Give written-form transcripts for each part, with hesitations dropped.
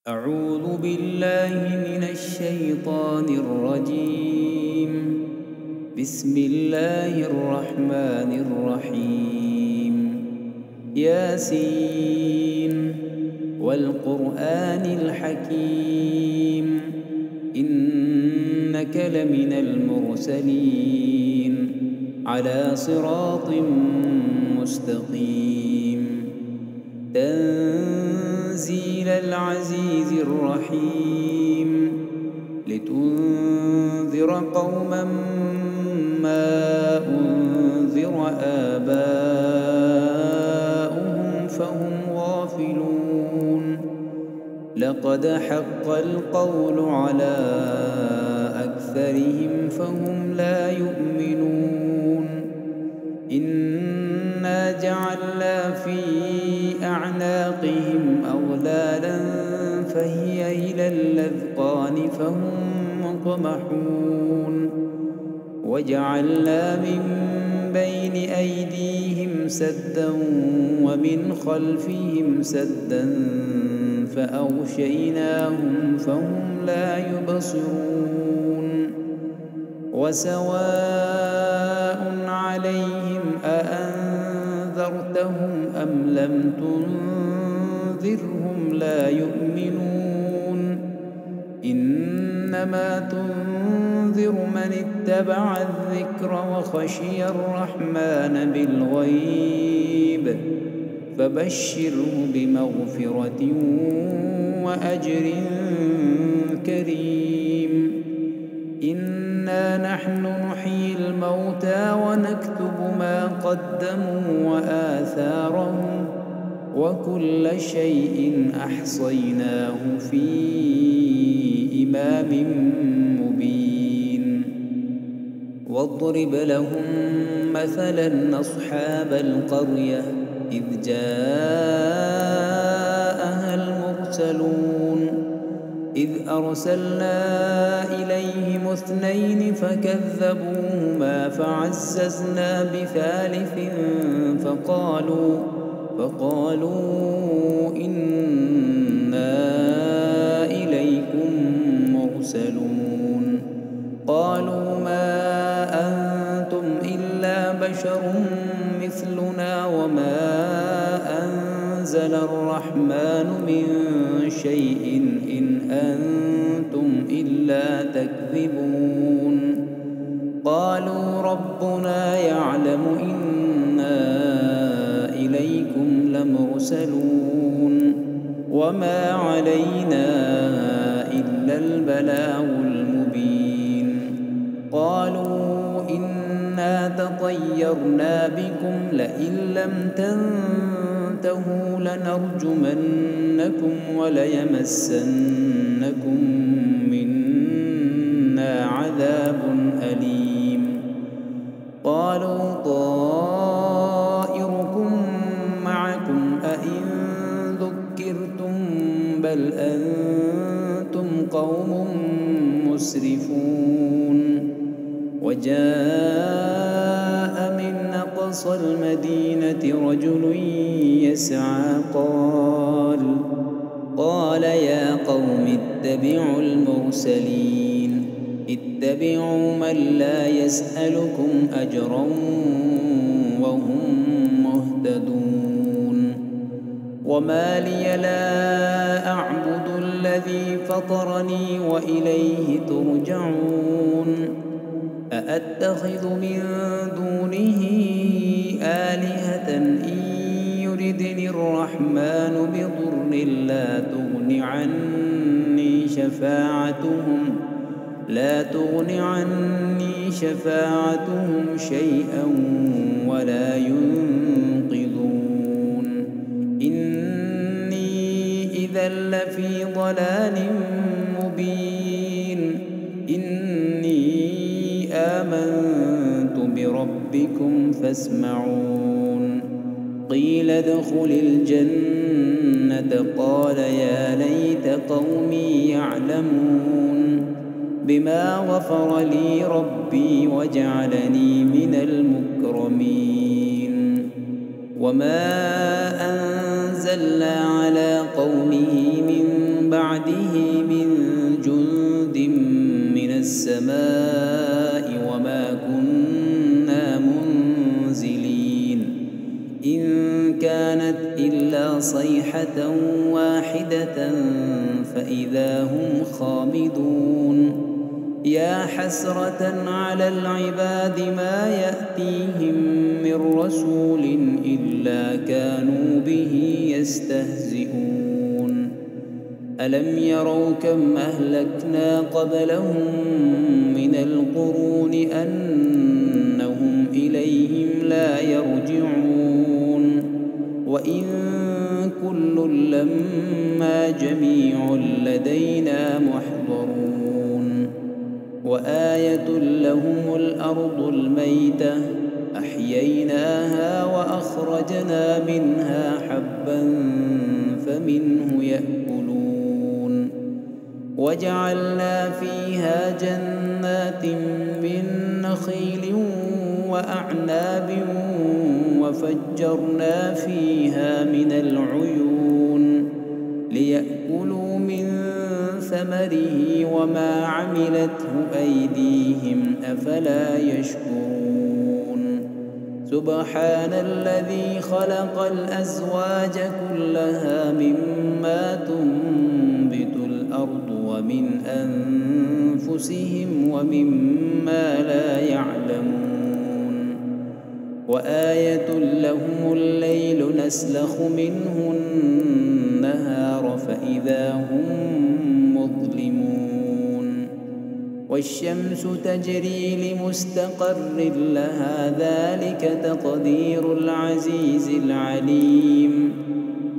أعوذ بالله من الشيطان الرجيم. بسم الله الرحمن الرحيم. ياسين والقرآن الحكيم إنك لمن المرسلين على صراط مستقيم. تنزيل العزيز الرحيم لتنذر قوما ما أنذر آباؤهم فهم غافلون. لقد حق القول على أكثرهم فهم لا يؤمنون. إنا جعلنا في أعناقهم أغلالا فهي إلى الأذقان فهم مقمحون. وجعلنا من بين أيديهم سدا ومن خلفهم سدا فأغشيناهم فهم لا يبصرون. وسواء عليهم أأنذرتهم أم لم تنذرهم لا يؤمنون. إنما تنذر من اتبع الذكر وخشي الرحمن بالغيب فبشره بمغفرة وأجر كريم. إنا نحن نحيي الموتى ونكتب ما قدموا وآثارهم وكل شيء أحصيناه في إمام مبين. واضرب لهم مثلا أصحاب القرية إذ جاءها المرسلون إذ أرسلنا إليهم 2 فكذبوهما فعززنا بثالث فقالوا إنا إليكم مرسلون. قالوا ما أنتم إلا بشر مثلنا وما أنزل الرحمن من شيء إن أنتم إلا تكذبون. قالوا ربنا يعلم إنا إليكم لمرسلون وما علينا إلا البلاغ المبين. قالوا إنا تطيرنا بكم لئن لم تنتهوا لنرجمنكم وليمسنكم منا عذاب أليم. قالوا طائركم معكم أئن ذكرتم بل أنتم قوم مسرفون. وجاء من أقصى المدينة رجل يسعى قال يا قوم اتبعوا المرسلين اتبعوا من لا يسألكم أجرا وهم مهتدون. وما لي لا أعبد الذي فطرني وإليه ترجعون. أأتخذ من دونه آلهة إن يردني الرحمن بضر لا تغن عني شفاعتهم شيئا ولا ينقذون. إني إذا لفي ضلال مبين. إني آمنت بربكم فاسمعون. قيل ادخل الجنة قال يا ليت قومي يعلمون بما غفر لي ربي وجعلني من المكرمين. وما أنزلنا على قومه من بعده من جند من السماء وما كنا منزلين إن كانت إلا صيحة واحدة فإذا هم خامدون يا حسرة على العباد ما يأتيهم من رسول إلا كانوا به يستهزئون ألم يروا كم أهلكنا قبلهم من القرون أنهم إليهم لا يرجعون وإن كل لما جميع لدينا محضرون وآية لهم الأرض الميتة أحييناها وأخرجنا منها حبا فمنه يأكلون وجعلنا فيها جنات من نخيل وأعناب وفجرنا فيها من العيون ليأكلوا من ثمره وما عملته أيديهم أفلا يشكرون سبحان الذي خلق الأزواج كلها مما تنبت الأرض ومن أنفسهم ومما لا يعلمون وآية لهم الليل نسلخ منه النهار فإذا هم مظلمون والشمس تجري لمستقر لها ذلك تقدير العزيز العليم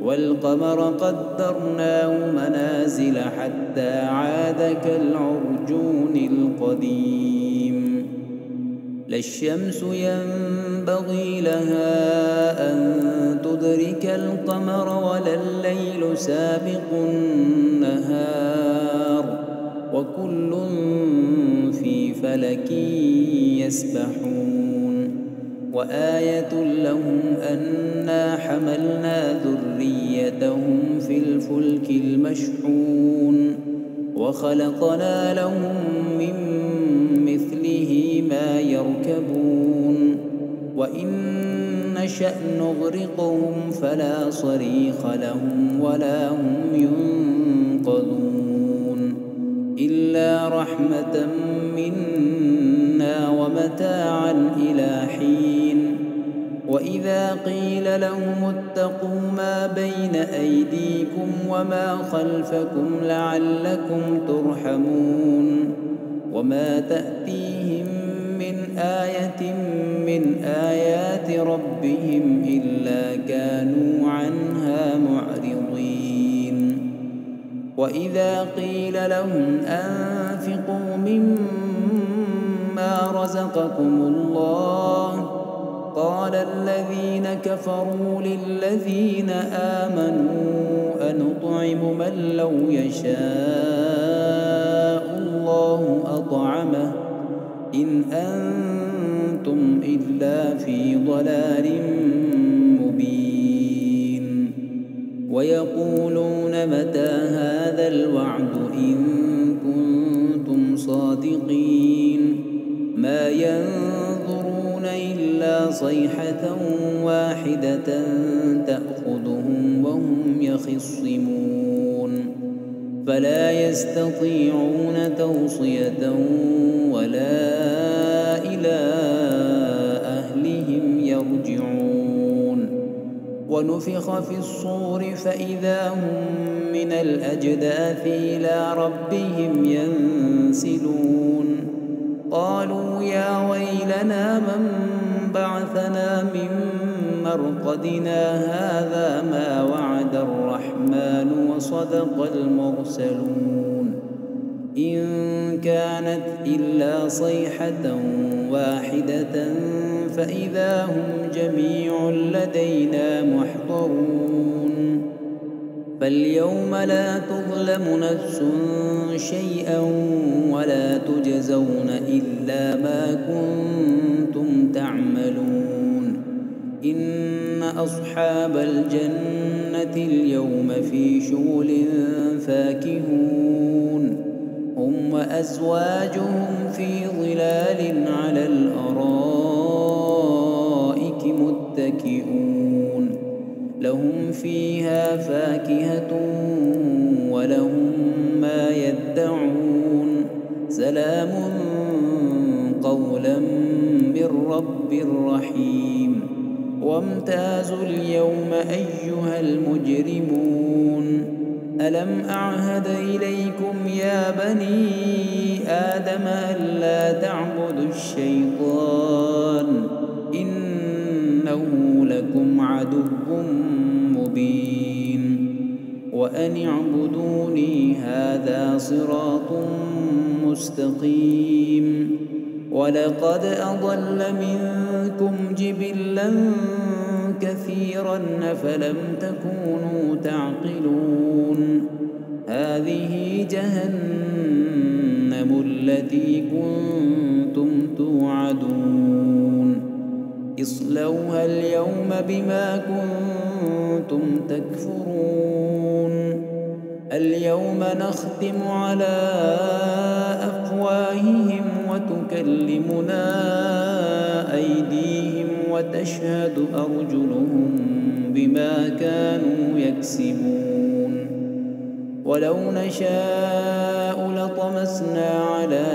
والقمر قدرناه منازل حتى عاد كالعرجون القديم لا الشمس ينبغي لها أن تدرك القمر ولا الليل سابق النهار وكل في فلك يسبحون وآية لهم أنا حملنا ذريتهم في الفلك المشحون وخلقنا لهم من مثله ما يركبون وإن نشأ نغرقهم فلا صريخ لهم ولا هم ينقذون إلا رحمة منا ومتاعا إلى حين وإذا قيل لهم اتقوا ما بين أيديكم وما خلفكم لعلكم ترحمون وما تأتيهم من آية من آيات ربهم إلا كانوا عنها معرضين وإذا قيل لهم أنفقوا مما رزقكم الله قال الذين كفروا للذين آمنوا أنطعم من لو يشاء الله أطعمه إن أنتم إلا في ضلال مبين ويقولون متى هذا الوعد إن كنتم صادقين ما ينظرون إلا صيحة واحدة تأخذهم وهم يخصمون فلا يستطيعون توصية ولا إلى أهلهم يرجعون ونفخ في الصور فإذا هم من الأجداث إلى ربهم ينسلون قالوا يا ويلنا من بعثنا من مرقدنا هذا ما وعد الرحمن وصدق المرسلون إن كانت إلا صيحة واحدة فإذا هم جميع لدينا محضرون فاليوم لا تظلم نفس شيئا ولا تجزون إلا ما كنتم تعملون إن أصحاب الجنة القيامة اليوم في شغل فاكهون هم وأزواجهم في ظلال على الأرائك متكئون لهم فيها فاكهة ولهم ما يدعون سلام قولا من رب رحيم وامتازوا اليوم أيها المجرمون ألم أعهد إليكم يا بني آدم ألا تعبدوا الشيطان إنه لكم عدو مبين وأن اعبدوني هذا صراط مستقيم ولقد أضل منكم جبلا كثيرا أفلم تكونوا تعقلون هذه جهنم التي كنتم توعدون اصلوها اليوم بما كنتم تكفرون اليوم نختم على أفواههم وتكلمنا أيديهم وتشهد أرجلهم بما كانوا يكسبون ولو نشاء لطمسنا على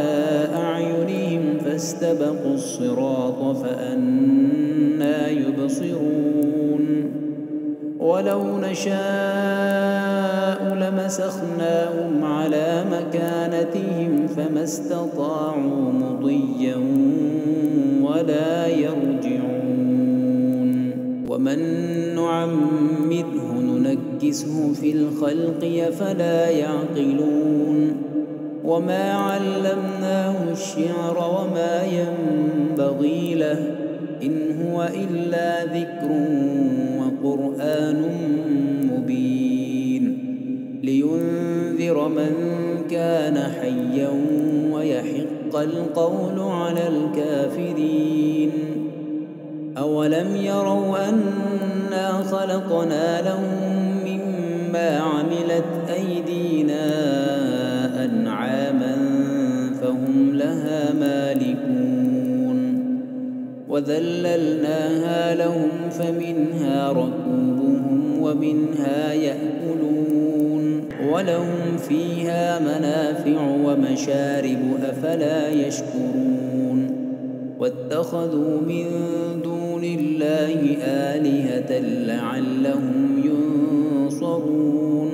أعينهم فاستبقوا الصراط فأنى يبصرون ولو نشاء لمسخناهم على مكانتهم فما استطاعوا مضيا ولا يرجعون ومن نعمره ننكسه في الخلق أفلا يعقلون وما علمناه الشعر وما ينبغي له إن هو إلا ذكر وقرآن مبين لينذر من كان حيا ويحق القول على الكافرين أولم يروا أنا خلقنا لهم مما عملت أيدينا أنعاما فهم لها مالكون وذللناها لهم فمنها ركوبهم ومنها يأكلون ولهم فيها منافع ومشارب أفلا يشكرون واتخذوا من دون الله آلهة لعلهم ينصرون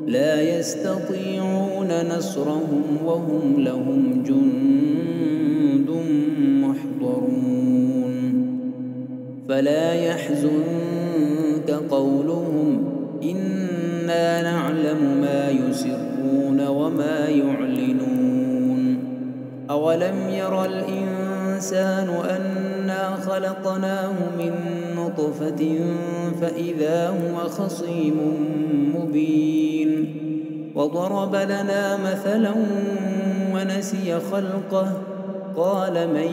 لا يستطيعون نصرهم وهم لهم جند محضرون فلا يحزنك قولهم إنا نعلم ما يسرون وما يعلنون أولم ير الإنسان أنا خلقناه من نطفة فإذا هو خصيم مبين وضرب لنا مثلا ونسي خلقه قال من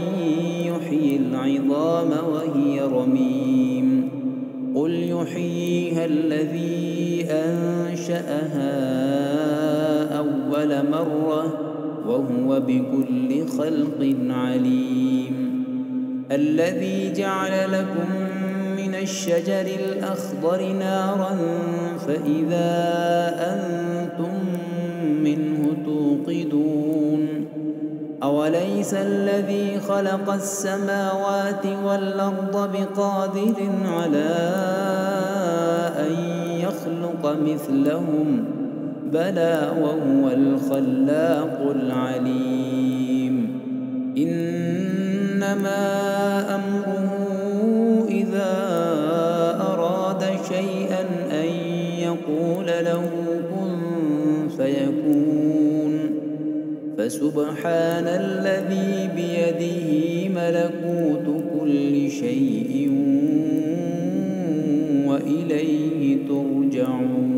يحيي العظام وهي رميم قل يحييها الذي أنشأها أول مرة وهو بكل خلق عليم الذي جعل لكم من الشجر الأخضر نارا فإذا أنتم منه توقدون أوليس الذي خلق السماوات والأرض بقادر على أن يخلق مثلهم بلى وهو الخلاق العليم إنما أمره إذا أراد شيئا أن يقول له كن فيكون فسبحان الذي بيده ملكوت كل شيء وإليه ترجعون.